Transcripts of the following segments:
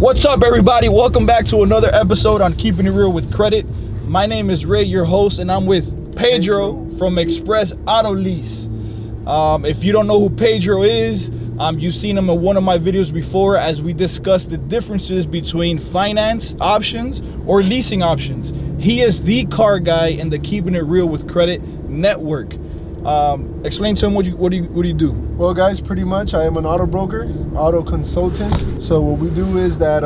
What's up, everybody? Welcome back to another episode on Keeping It Real with Credit. My name is Ray, your host, and I'm with Pedro from Express Auto Lease. If you don't know who Pedro is, you've seen him in one of my videos before as we discussed the differences between finance options or leasing options. He is the car guy in the Keeping It Real with Credit network. Explain to him what do you do? Well, guys, pretty much I am an auto broker, auto consultant. So what we do is that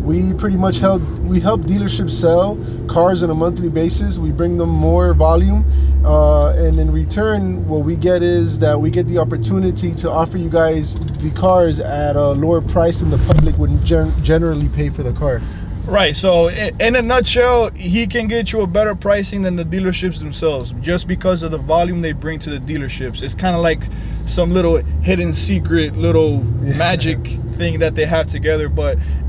we pretty much help dealerships sell cars on a monthly basis. We bring them more volume, and in return, what we get is that we get the opportunity to offer you guys the cars at a lower price than the public would generally pay for the car. Right, so in a nutshell, he can get you a better pricing than the dealerships themselves just because of the volume they bring to the dealerships. It's kind of like some little hidden secret, little magic thing that they have together.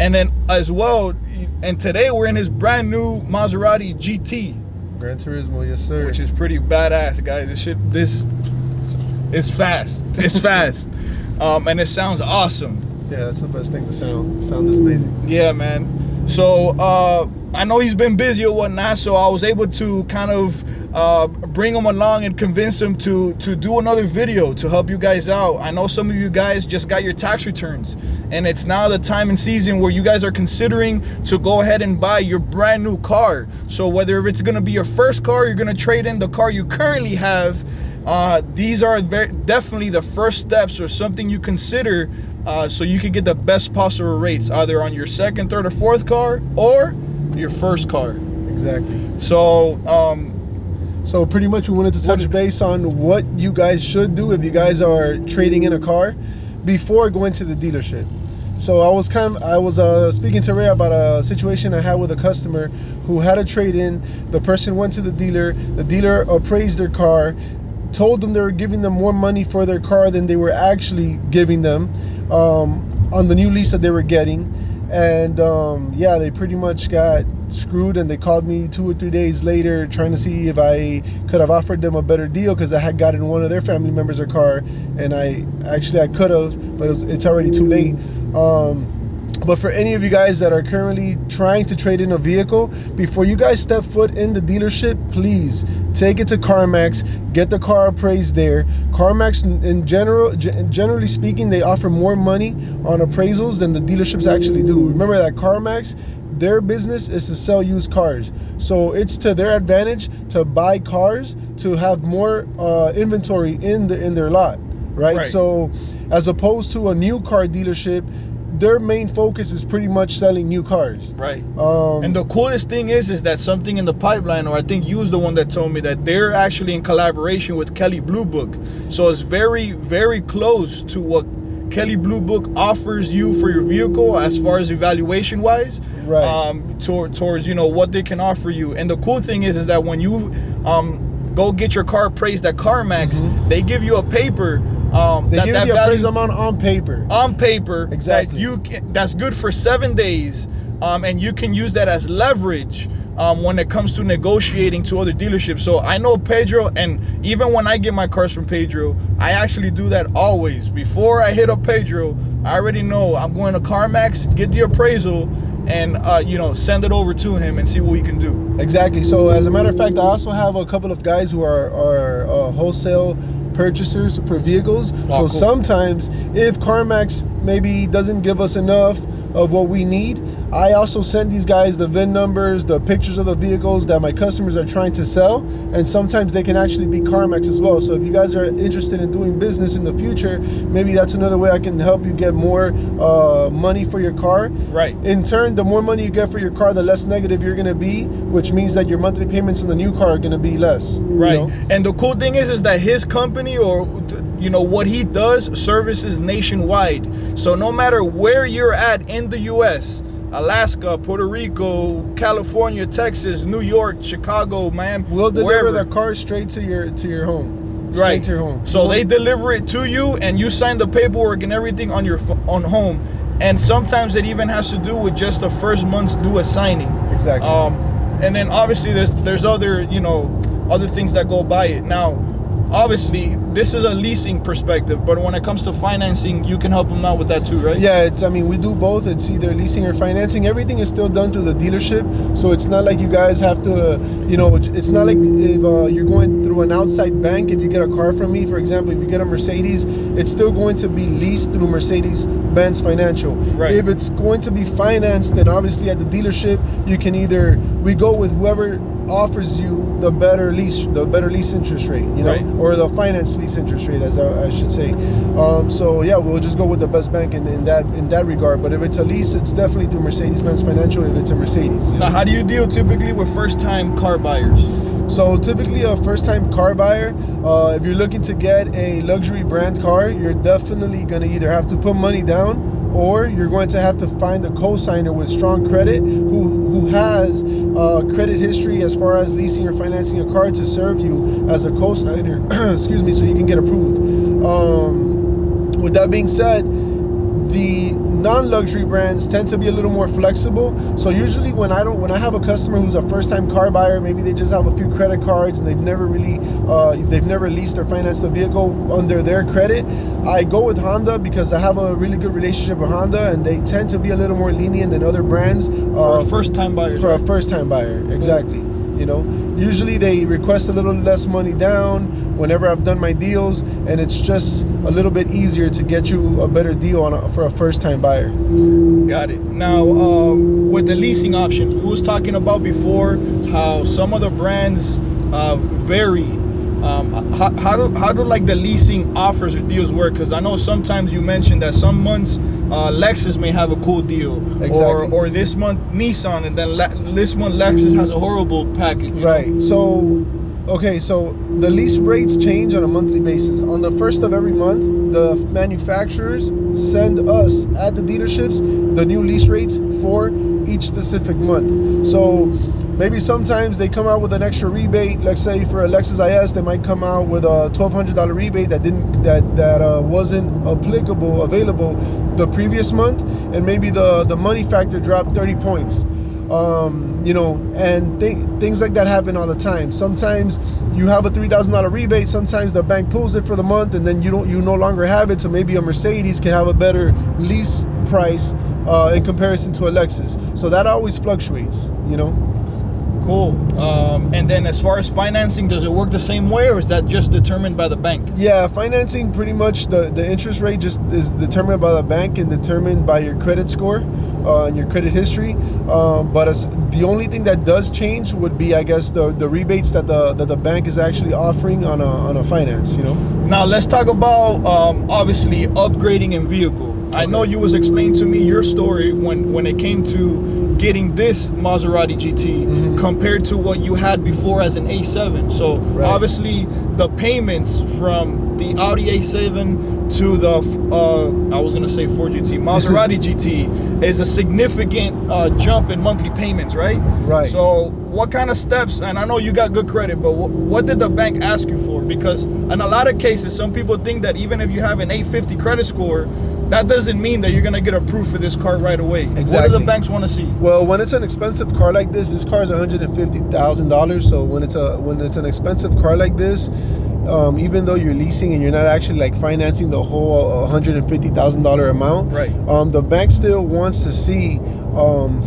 And then as well, and today we're in his brand new Maserati GT. Gran Turismo, yes sir. Which is pretty badass, guys. This is fast. It's fast. And it sounds awesome. Yeah, that's the best thing to sound. The sound is amazing. Yeah, man. So I know he's been busy or whatnot, so I was able to kind of bring him along and convince him to do another video to help you guys out. I know some of you guys just got your tax returns, and it's now the time and season where you guys are considering to go ahead and buy your brand new car. So whether it's gonna be your first car, you're gonna trade in the car you currently have, these are definitely the first steps or something you consider so you can get the best possible rates either on your second, third, or fourth car or your first car. Exactly. So so pretty much we wanted to touch base on what you guys should do if you guys are trading in a car before going to the dealership. So I was speaking to Ray about a situation I had with a customer who had a trade-in. The person went to the dealer appraised their car, told them they were giving them more money for their car than they were actually giving them on the new lease that they were getting. And yeah, they pretty much got screwed, and they called me 2 or 3 days later trying to see if I could have offered them a better deal because I had gotten one of their family members a car, and I could have, but it's already too late. But for any of you guys that are currently trying to trade in a vehicle, before you guys step foot in the dealership, please take it to CarMax, get the car appraised there. CarMax, generally speaking, they offer more money on appraisals than the dealerships actually do. Remember that CarMax, their business is to sell used cars. So it's to their advantage to buy cars, to have more inventory in their lot, right? So as opposed to a new car dealership, their main focus is pretty much selling new cars. Right. And the coolest thing is that something in the pipeline, or I think you was the one that told me that they're actually in collaboration with Kelley Blue Book. So it's very, very close to what Kelley Blue Book offers you for your vehicle as far as evaluation wise. Right. Towards what they can offer you. And the cool thing is that when you go get your car appraised at CarMax, they give you a paper. They give you the appraised amount on paper. On paper, exactly. That's good for 7 days, and you can use that as leverage when it comes to negotiating to other dealerships. So I know Pedro, and even when I get my cars from Pedro, I actually do that always. Before I hit up Pedro, I already know I'm going to CarMax, get the appraisal, and send it over to him and see what we can do. Exactly. So as a matter of fact, I also have a couple of guys who are wholesale purchasers for vehicles. So cool. Sometimes if CarMax maybe doesn't give us enough of what we need, I also send these guys the VIN numbers, the pictures of the vehicles that my customers are trying to sell, and sometimes they can actually be CarMax as well. So if you guys are interested in doing business in the future, maybe that's another way I can help you get more money for your car. Right. In turn, the more money you get for your car, the less negative you're going to be, which means that your monthly payments on the new car are going to be less. Right. And the cool thing is that his company, or what he does, services nationwide. So no matter where you're at in the US, Alaska, Puerto Rico, California, Texas, New York, Chicago, Miami, we'll deliver wherever. the car straight to your home. Right. To your home. So they deliver it to you, and you sign the paperwork and everything on your home. And sometimes it even has to do with just the first month's due assigning. Exactly. And then obviously there's other other things that go by it. Now, obviously this is a leasing perspective, but when it comes to financing, you can help them out with that too, right? Yeah, I mean, we do both. It's either leasing or financing. Everything is still done through the dealership, so it's not like you guys have to, it's not like if you're going through an outside bank. If you get a car from me, for example, if you get a Mercedes, it's still going to be leased through Mercedes-Benz Financial. Right. If it's going to be financed, then obviously at the dealership, we go with whoever offers you the better lease interest rate, right, or the finance lease interest rate, as I should say. So yeah, we'll just go with the best bank in that regard. But if it's a lease, it's definitely through Mercedes-Benz Financial. If it's a Mercedes. Now, how do you deal typically with first-time car buyers? So typically a first-time car buyer, if you're looking to get a luxury brand car, you're definitely going to either have to put money down, or you're going to have to find a co-signer with strong credit who has credit history as far as leasing or financing a car to serve you as a co-signer, excuse me, so you can get approved. With that being said, the non-luxury brands tend to be a little more flexible. So usually when I have a customer who's a first-time car buyer, maybe they just have a few credit cards and they've never leased or financed a vehicle under their credit, I go with Honda because I have a really good relationship with Honda, and they tend to be a little more lenient than other brands for a first-time buyer. For a first-time buyer, exactly. Usually they request a little less money down whenever I've done my deals, and it's just a little bit easier to get you a better deal for a first-time buyer. Got it. Now, with the leasing options, we was talking about before how some of the brands vary. How do like the leasing offers or deals work? Because I know sometimes you mentioned that some months Lexus may have a cool deal, exactly, or this month Nissan, and then this month Lexus has a horrible package. Right. So the lease rates change on a monthly basis. On the first of every month, the manufacturers send us at the dealerships the new lease rates for each specific month. So maybe sometimes they come out with an extra rebate. Let's say for a Lexus IS, they might come out with a $1,200 rebate that wasn't available the previous month, and maybe the money factor dropped 30 points. And things like that happen all the time. Sometimes you have a $3,000 rebate. Sometimes the bank pulls it for the month, and then you no longer have it. So maybe a Mercedes can have a better lease price in comparison to a Lexus. So that always fluctuates. Cool. And then as far as financing, does it work the same way, or is that just determined by the bank? Yeah, financing, pretty much the interest rate just is determined by the bank and determined by your credit score and your credit history. But the only thing that does change would be, I guess, the rebates that the bank is actually offering on a finance. Now let's talk about obviously upgrading in vehicle. Okay. I know you was explaining to me your story when it came to getting this Maserati GT compared to what you had before as an A7. So obviously the payments from the Audi A7 to the I was gonna say Ford GT, Maserati GT is a significant jump in monthly payments, right? Right. So what kind of steps, and I know you got good credit, but what did the bank ask you for? Because in a lot of cases, some people think that even if you have an 850 credit score, that doesn't mean that you're gonna get approved for this car right away. Exactly. What do the banks want to see? Well, when it's an expensive car like this car is $150,000. So when it's an expensive car like this, even though you're leasing and you're not actually like financing the whole $150,000 amount, right? The bank still wants to see,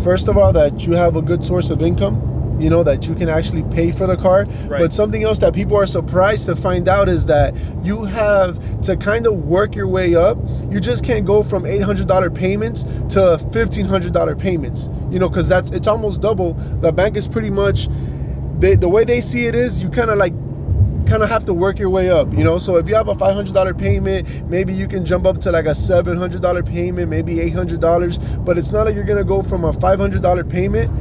first of all, that you have a good source of income. That you can actually pay for the car. Right. But something else that people are surprised to find out is that you have to kind of work your way up. You just can't go from $800 payments to $1,500 payments, because it's almost double. The bank is pretty much, the way they see it is, you kind of have to work your way up, So if you have a $500 payment, maybe you can jump up to like a $700 payment, maybe $800. But it's not like you're gonna go from a $500 payment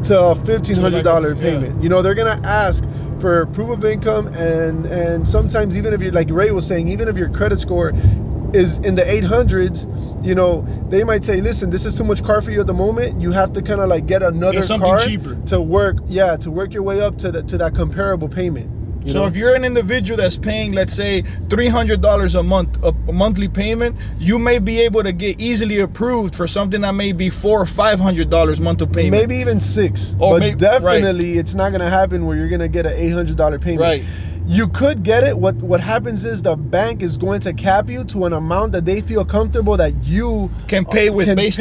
to a $1,500 payment. Yeah. They're gonna ask for proof of income, and sometimes even if you're, like Ray was saying, even if your credit score is in the 800s, they might say, listen, this is too much car for you at the moment. You have to kind of like get another car cheaper to work your way up to that comparable payment. So if you're an individual that's paying, let's say, $300 a month, a monthly payment, you may be able to get easily approved for something that may be $400 or $500 monthly payment. Maybe even $600. But definitely it's not going to happen where you're going to get an $800 payment. Right. You could get it. What happens is the bank is going to cap you to an amount that they feel comfortable that you can pay with based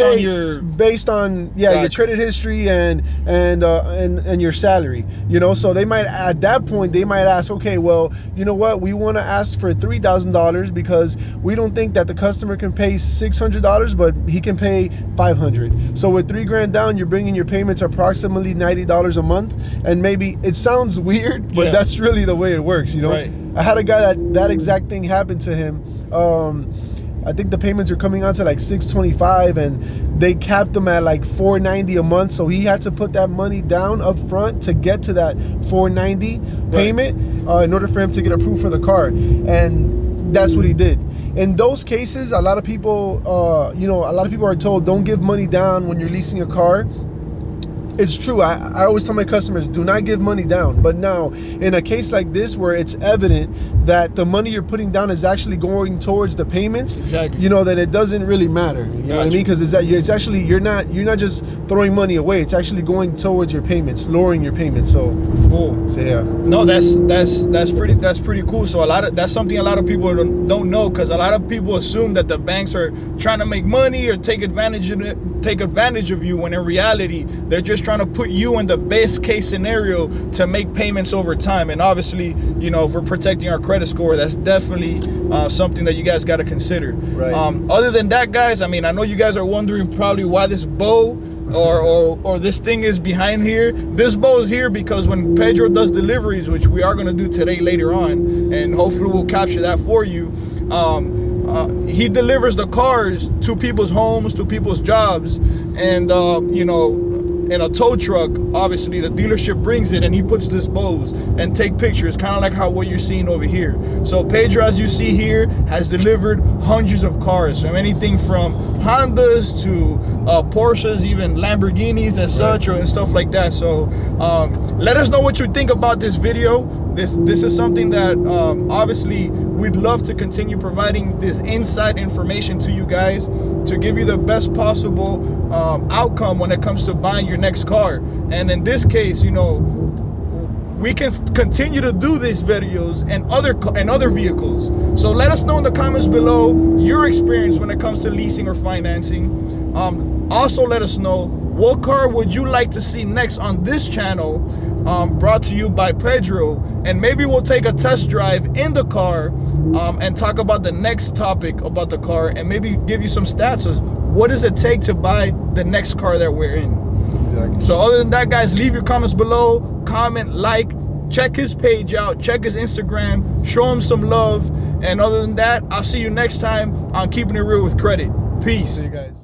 on your your credit history and your salary. You know, so they might, at that point they might ask, okay, well, you know what, we want to ask for $3,000 because we don't think that the customer can pay $600, but he can pay $500. So with $3,000 down, you're bringing your payments approximately $90 a month, and maybe it sounds weird, but that's really the way it works. You know, right. I had a guy that exact thing happened to him. I think the payments are coming out to like $625, and they capped them at like $490 a month. So he had to put that money down up front to get to that $490 payment in order for him to get approved for the car. And that's what he did. In those cases, a lot of people, are told don't give money down when you're leasing a car. It's true. I always tell my customers, do not give money down. But now, in a case like this where it's evident that the money you're putting down is actually going towards the payments, exactly, then it doesn't really matter. You know what I mean? Because it's actually, you're not just throwing money away. It's actually going towards your payments, lowering your payments. So cool. So yeah. No, that's pretty cool. So that's something a lot of people don't know, because a lot of people assume that the banks are trying to make money or take advantage of you, when in reality they're just trying to put you in the best case scenario to make payments over time. And obviously, if we're protecting our credit score, that's definitely something that you guys got to consider. Right. Other than that, guys, I mean, I know you guys are wondering probably why this bow or this thing is behind here. This bow is here because when Pedro does deliveries, which we are going to do today later on, and hopefully we'll capture that for you, he delivers the cars to people's homes, to people's jobs, and in a tow truck, obviously the dealership brings it and he puts this bows and take pictures, kind of like what you're seeing over here. So Pedro, as you see here, has delivered hundreds of cars, from anything from Hondas to Porsches, even Lamborghinis and such, and stuff like that. So let us know what you think about this video. This is something that obviously we'd love to continue providing this inside information to you guys, to give you the best possible outcome when it comes to buying your next car. And in this case, we can continue to do these videos and other vehicles. So let us know in the comments below your experience when it comes to leasing or financing. Also, let us know what car would you like to see next on this channel, brought to you by Pedro, and maybe we'll take a test drive in the car and talk about the next topic about the car, and maybe give you some stats of what does it take to buy the next car that we're in. Exactly. So other than that, guys, leave your comments below, comment, like, check his page out, check his Instagram, show him some love. And other than that, I'll see you next time on Keeping It Real with Credit. Peace. See you guys.